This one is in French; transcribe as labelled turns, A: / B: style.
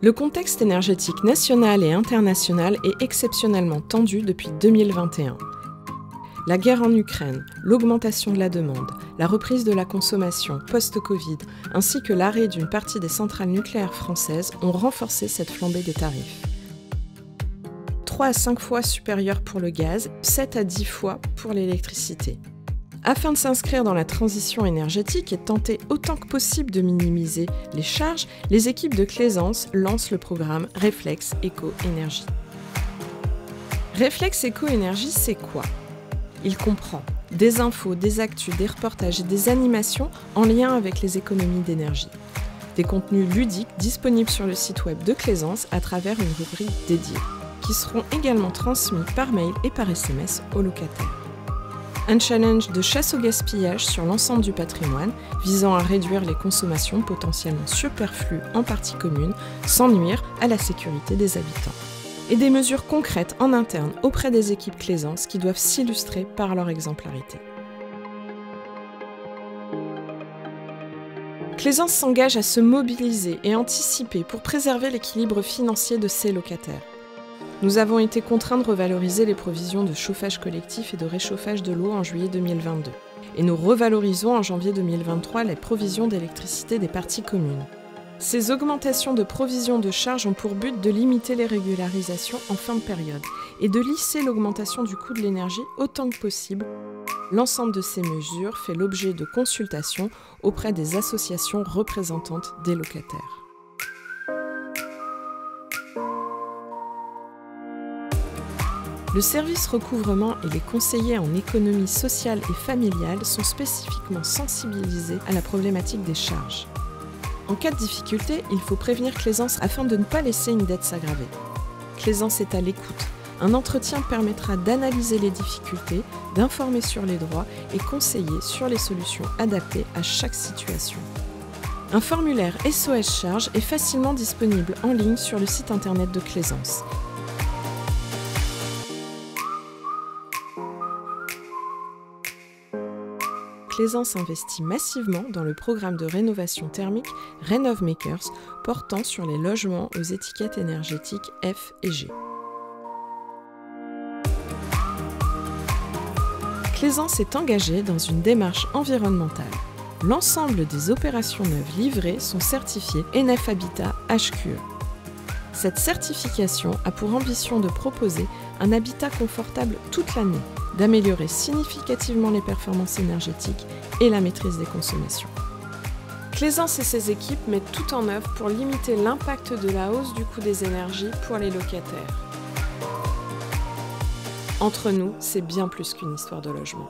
A: Le contexte énergétique national et international est exceptionnellement tendu depuis 2021. La guerre en Ukraine, l'augmentation de la demande, la reprise de la consommation post-Covid, ainsi que l'arrêt d'une partie des centrales nucléaires françaises ont renforcé cette flambée des tarifs. 3 à 5 fois supérieur pour le gaz, 7 à 10 fois pour l'électricité. Afin de s'inscrire dans la transition énergétique et tenter autant que possible de minimiser les charges, les équipes de Claisance lancent le programme Reflex Éco-Énergie. Reflex Éco-Énergie, c'est quoi ? Il comprend des infos, des actus, des reportages et des animations en lien avec les économies d'énergie. Des contenus ludiques disponibles sur le site web de Claisance à travers une rubrique dédiée, qui seront également transmis par mail et par SMS aux locataires. Un challenge de chasse au gaspillage sur l'ensemble du patrimoine visant à réduire les consommations potentiellement superflues en partie commune sans nuire à la sécurité des habitants. Et des mesures concrètes en interne auprès des équipes Claisance qui doivent s'illustrer par leur exemplarité. Claisance s'engage à se mobiliser et anticiper pour préserver l'équilibre financier de ses locataires. Nous avons été contraints de revaloriser les provisions de chauffage collectif et de réchauffage de l'eau en juillet 2022. Et nous revalorisons en janvier 2023 les provisions d'électricité des parties communes. Ces augmentations de provisions de charges ont pour but de limiter les régularisations en fin de période et de lisser l'augmentation du coût de l'énergie autant que possible. L'ensemble de ces mesures fait l'objet de consultations auprès des associations représentantes des locataires. Le service recouvrement et les conseillers en économie sociale et familiale sont spécifiquement sensibilisés à la problématique des charges. En cas de difficulté, il faut prévenir Claisance afin de ne pas laisser une dette s'aggraver. Claisance est à l'écoute. Un entretien permettra d'analyser les difficultés, d'informer sur les droits et conseiller sur les solutions adaptées à chaque situation. Un formulaire SOS Charges est facilement disponible en ligne sur le site internet de Claisance. Claisance investit massivement dans le programme de rénovation thermique RénovMakers portant sur les logements aux étiquettes énergétiques F et G. Claisance est engagée dans une démarche environnementale. L'ensemble des opérations neuves livrées sont certifiées ENEF Habitat HQE. Cette certification a pour ambition de proposer un habitat confortable toute l'année, d'améliorer significativement les performances énergétiques et la maîtrise des consommations. Claisance et ses équipes mettent tout en œuvre pour limiter l'impact de la hausse du coût des énergies pour les locataires. Entre nous, c'est bien plus qu'une histoire de logement.